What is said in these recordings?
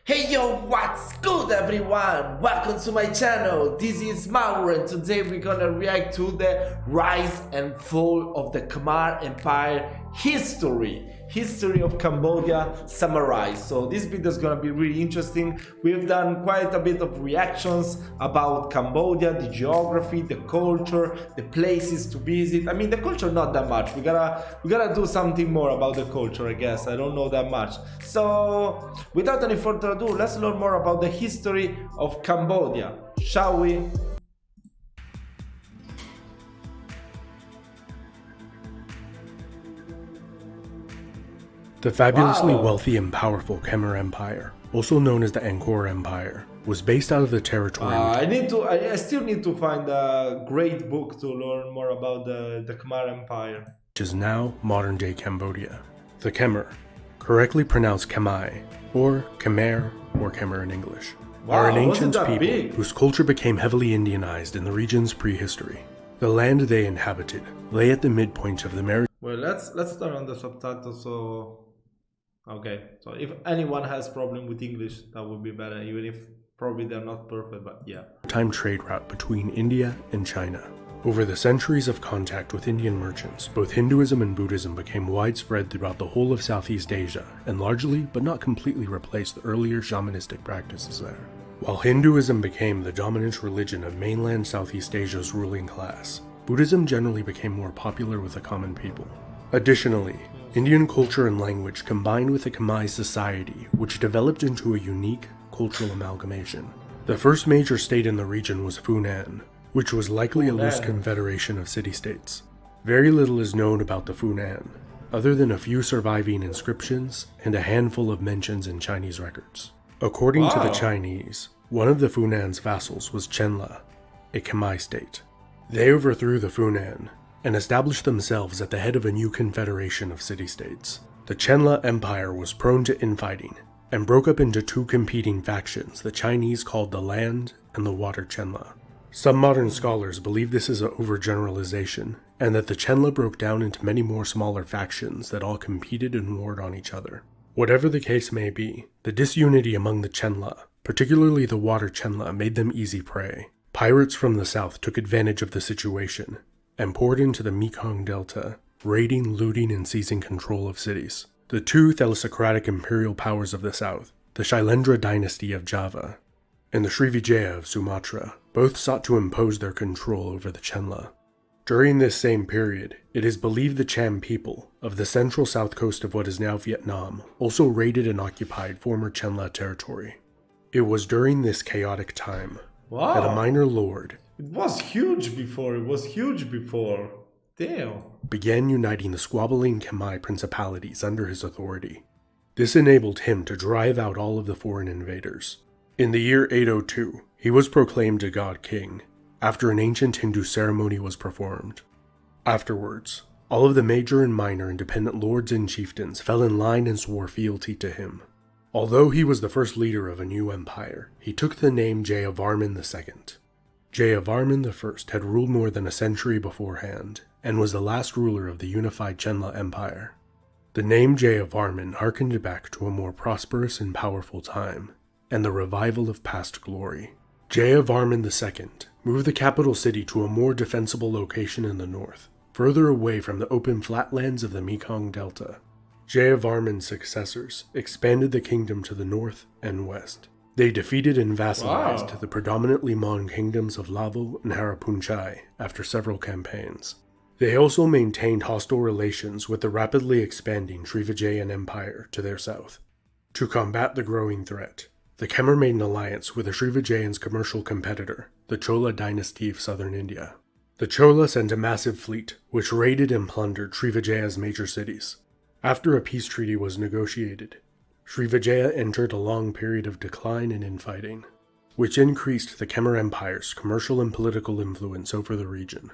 Hey yo, what's good everyone? Welcome to my channel. This is Mauro and today we're gonna react to the rise and fall of the Khmer Empire history of Cambodia summarized. So this video is gonna be really interesting. We've done quite a bit of reactions about Cambodia, the geography, the culture, the places to visit. I mean, the culture not that much. We gotta do something more about the culture, I guess. I don't know that much. So without any further ado, let's learn more about the history of Cambodia, shall we? The fabulously wealthy and powerful Khmer Empire, also known as the Angkor Empire, was based out of the territory. I still need to find a great book to learn more about the Khmer Empire, which is now modern-day Cambodia. The Khmer, correctly pronounced Khmer, or Khmer in English, are an ancient people whose culture became heavily Indianized in the region's prehistory. The land they inhabited lay at the midpoint of the Meridian. Well, let's turn on the subtitles. Okay, so if anyone has problem with English, that would be better, even if probably they're not perfect, but yeah. Time trade route between India and China. Over the centuries of contact with Indian merchants, both Hinduism and Buddhism became widespread throughout the whole of Southeast Asia and largely, but not completely, replaced the earlier shamanistic practices there. While Hinduism became the dominant religion of mainland Southeast Asia's ruling class, Buddhism generally became more popular with the common people. Additionally, Indian culture and language combined with the Khmer society, which developed into a unique cultural amalgamation. The first major state in the region was Funan, which was likely a loose confederation of city-states. Very little is known about the Funan, other than a few surviving inscriptions and a handful of mentions in Chinese records. According to the Chinese, one of the Funan's vassals was Chenla, a Khmer state. They overthrew the Funan and established themselves at the head of a new confederation of city-states. The Chenla Empire was prone to infighting and broke up into two competing factions the Chinese called the Land and the Water Chenla. Some modern scholars believe this is an overgeneralization and that the Chenla broke down into many more smaller factions that all competed and warred on each other. Whatever the case may be, the disunity among the Chenla, particularly the Water Chenla, made them easy prey. Pirates from the south took advantage of the situation and poured into the Mekong Delta, raiding, looting, and seizing control of cities. The two thalassocratic imperial powers of the south, the Shailendra dynasty of Java and the Srivijaya of Sumatra, both sought to impose their control over the Chenla. During this same period, it is believed the Cham people of the central south coast of what is now Vietnam also raided and occupied former Chenla territory. It was during this chaotic time that a minor lord, it was huge before, damn, began uniting the squabbling Khmer principalities under his authority. This enabled him to drive out all of the foreign invaders. In the year 802, he was proclaimed a god king, after an ancient Hindu ceremony was performed. Afterwards, all of the major and minor independent lords and chieftains fell in line and swore fealty to him. Although he was the first leader of a new empire, he took the name Jayavarman II. Jayavarman I had ruled more than a century beforehand, and was the last ruler of the unified Chenla Empire. The name Jayavarman harkened back to a more prosperous and powerful time, and the revival of past glory. Jayavarman II moved the capital city to a more defensible location in the north, further away from the open flatlands of the Mekong Delta. Jayavarman's successors expanded the kingdom to the north and west. They defeated and vassalized the predominantly Mon kingdoms of Lavo and Harapunchai after several campaigns. They also maintained hostile relations with the rapidly expanding Srivijayan Empire to their south. To combat the growing threat, the Khmer made an alliance with the Srivijayans' commercial competitor, the Chola dynasty of southern India. The Chola sent a massive fleet, which raided and plundered Srivijaya's major cities. After a peace treaty was negotiated, Srivijaya entered a long period of decline and infighting, which increased the Khmer Empire's commercial and political influence over the region.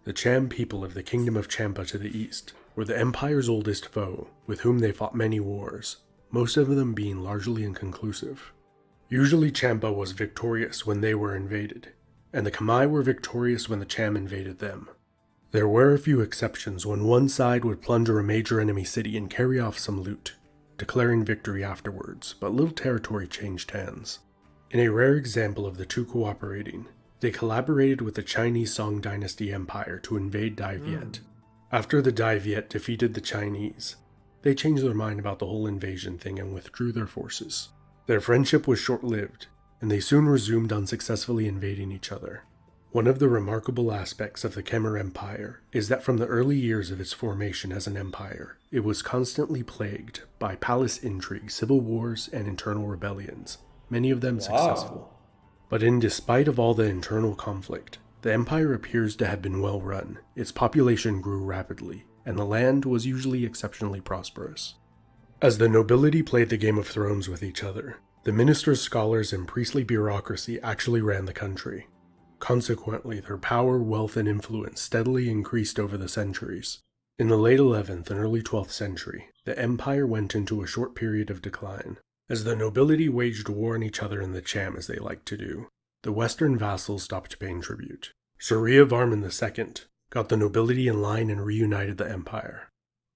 The Cham people of the Kingdom of Champa to the east were the empire's oldest foe, with whom they fought many wars, most of them being largely inconclusive. Usually Champa was victorious when they were invaded, and the Khmer were victorious when the Cham invaded them. There were a few exceptions when one side would plunder a major enemy city and carry off some loot, declaring victory afterwards, but little territory changed hands. In a rare example of the two cooperating, they collaborated with the Chinese Song Dynasty Empire to invade Dai Viet. After the Dai Viet defeated the Chinese, they changed their mind about the whole invasion thing and withdrew their forces. Their friendship was short-lived, and they soon resumed unsuccessfully invading each other. One of the remarkable aspects of the Khmer Empire is that from the early years of its formation as an empire, it was constantly plagued by palace intrigue, civil wars, and internal rebellions, many of them successful. But in despite of all the internal conflict, the empire appears to have been well run, its population grew rapidly, and the land was usually exceptionally prosperous. As the nobility played the Game of Thrones with each other, the ministers, scholars, and priestly bureaucracy actually ran the country. Consequently, their power, wealth, and influence steadily increased over the centuries. In the late 11th and early 12th century, the empire went into a short period of decline. As the nobility waged war on each other in the Cham as they liked to do, the western vassals stopped paying tribute. Surya Varman II got the nobility in line and reunited the empire.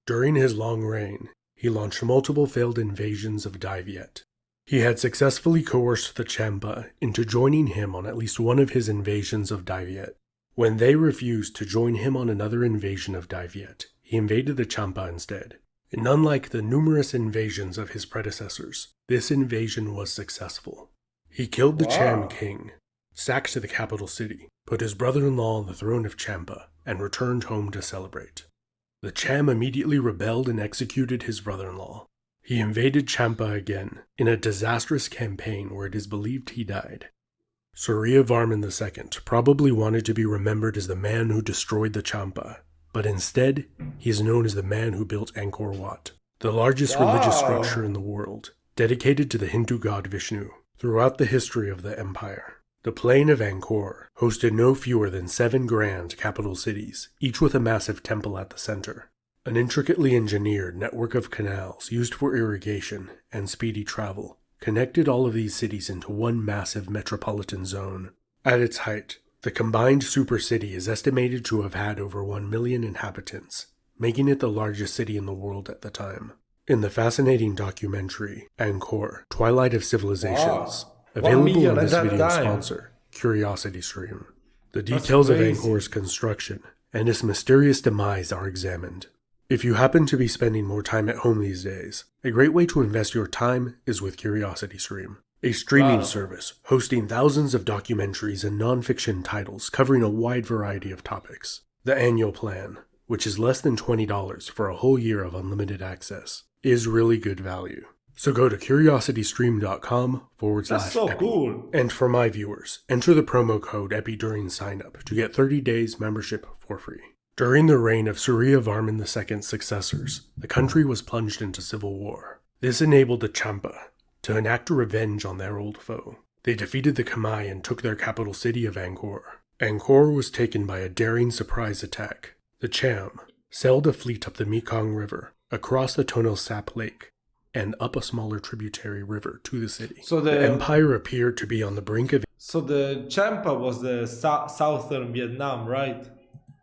During his long reign, he launched multiple failed invasions of Dai Viet. He had successfully coerced the Champa into joining him on at least one of his invasions of Dai Viet. When they refused to join him on another invasion of Dai Viet, he invaded the Champa instead. And unlike the numerous invasions of his predecessors, this invasion was successful. He killed the Cham king, sacked the capital city, put his brother-in-law on the throne of Champa, and returned home to celebrate. The Cham immediately rebelled and executed his brother-in-law. He invaded Champa again, in a disastrous campaign where it is believed he died. Surya Varman II probably wanted to be remembered as the man who destroyed the Champa, but instead, he is known as the man who built Angkor Wat, the largest religious structure in the world, dedicated to the Hindu god Vishnu. Throughout the history of the empire, the plain of Angkor hosted no fewer than 7 grand capital cities, each with a massive temple at the center. An intricately engineered network of canals used for irrigation and speedy travel connected all of these cities into one massive metropolitan zone. At its height, the combined super city is estimated to have had over 1 million inhabitants, making it the largest city in the world at the time. In the fascinating documentary, Angkor, Twilight of Civilizations, available on this video sponsor, CuriosityStream, the details of Angkor's construction and its mysterious demise are examined. If you happen to be spending more time at home these days, a great way to invest your time is with CuriosityStream, a streaming service hosting thousands of documentaries and non-fiction titles covering a wide variety of topics. The annual plan, which is less than $20 for a whole year of unlimited access, is really good value. So go to curiositystream.com/epi. That's so cool. And for my viewers, enter the promo code EPI during sign-up to get 30 days membership for free. During the reign of Surya Varman II's successors, the country was plunged into civil war. This enabled the Champa to enact revenge on their old foe. They defeated the Khmer and took their capital city of Angkor. Angkor was taken by a daring surprise attack. The Cham sailed a fleet up the Mekong River, across the Tonle Sap Lake, and up a smaller tributary river to the city. So the empire appeared to be on the brink of... So the Champa was the southern Vietnam, right?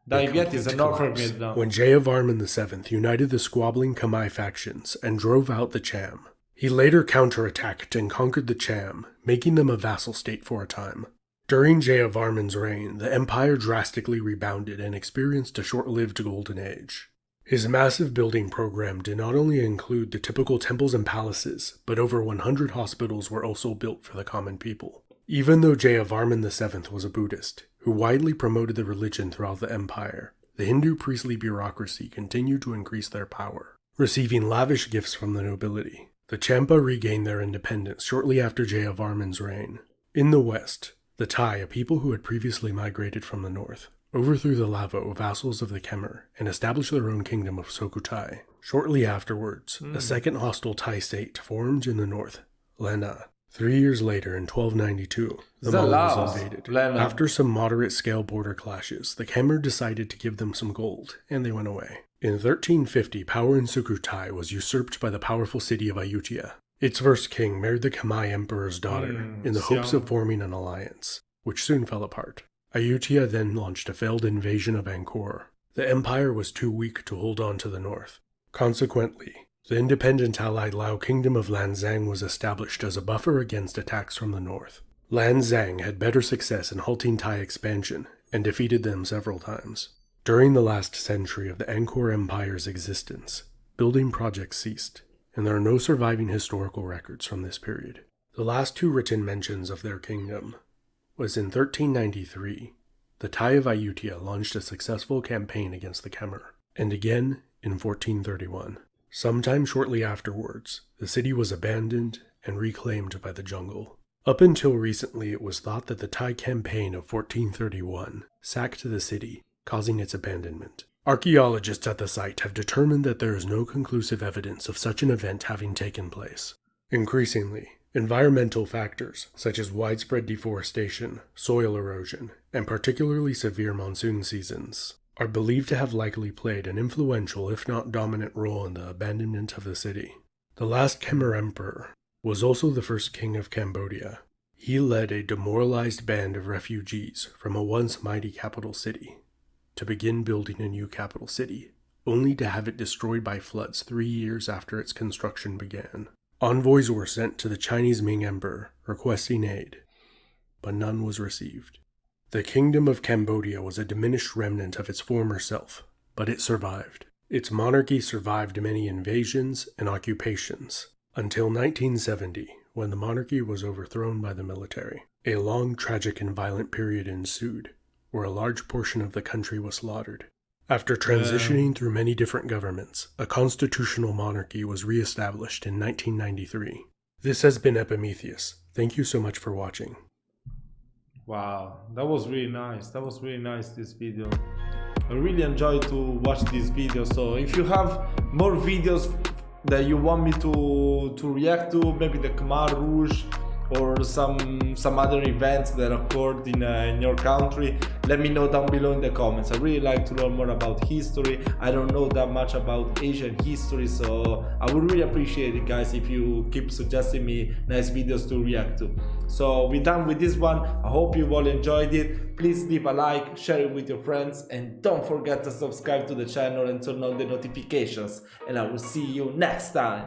Dai Viet is the northern Vietnam. When Jayavarman VII united the squabbling Khmer factions and drove out the Cham, he later counterattacked and conquered the Cham, making them a vassal state for a time. During Jayavarman's reign, the empire drastically rebounded and experienced a short-lived golden age. His massive building program did not only include the typical temples and palaces, but over 100 hospitals were also built for the common people. Even though Jayavarman VII was a Buddhist, who widely promoted the religion throughout the empire, the Hindu priestly bureaucracy continued to increase their power, receiving lavish gifts from the nobility. The Champa regained their independence shortly after Jayavarman's reign. In the west, the Thai, a people who had previously migrated from the north, overthrew the Lavo, vassals of the Khmer, and established their own kingdom of Sukhothai. Shortly afterwards, a second hostile Thai state formed in the north, Lanna. 3 years later, in 1292, the Mongols invaded. After some moderate-scale border clashes, the Khmer decided to give them some gold, and they went away. In 1350, power in Sukhothai was usurped by the powerful city of Ayutthaya. Its first king married the Khmer emperor's daughter in the hopes of forming an alliance, which soon fell apart. Ayutthaya then launched a failed invasion of Angkor. The empire was too weak to hold on to the north. Consequently, The independent allied Lao kingdom of Lanzang was established as a buffer against attacks from the north. Lanzang had better success in halting Thai expansion and defeated them several times. During the last century of the Angkor Empire's existence, building projects ceased, and there are no surviving historical records from this period. The last two written mentions of their kingdom was in 1393. The Thai of Ayutthaya launched a successful campaign against the Khmer, and again in 1431. Sometime shortly afterwards, the city was abandoned and reclaimed by the jungle. Up until recently, it was thought that the Thai campaign of 1431 sacked the city, causing its abandonment. Archaeologists at the site have determined that there is no conclusive evidence of such an event having taken place. Increasingly, environmental factors, such as widespread deforestation, soil erosion, and particularly severe monsoon seasons, are believed to have likely played an influential, if not dominant, role in the abandonment of the city. The last Khmer emperor was also the first king of Cambodia. He led a demoralized band of refugees from a once mighty capital city to begin building a new capital city, only to have it destroyed by floods 3 years after its construction began. Envoys were sent to the Chinese Ming Emperor requesting aid, but none was received. The kingdom of Cambodia was a diminished remnant of its former self, but it survived. Its monarchy survived many invasions and occupations, until 1970, when the monarchy was overthrown by the military. A long, tragic, and violent period ensued, where a large portion of the country was slaughtered. After transitioning through many different governments, a constitutional monarchy was re-established in 1993. This has been Epimetheus. Thank you so much for watching. Wow, that was really nice. That was really nice, this video. I really enjoyed to watch this video. So if you have more videos that you want me to react to, maybe the Khmer Rouge or some other events that occurred in your country, let me know down below in the comments. I really like to learn more about history. I don't know that much about Asian history, so I would really appreciate it, guys, if you keep suggesting me nice videos to react to. So we're done with this one. I hope you all enjoyed it. Please leave a like, share it with your friends, and don't forget to subscribe to the channel and turn on the notifications. And I will see you next time.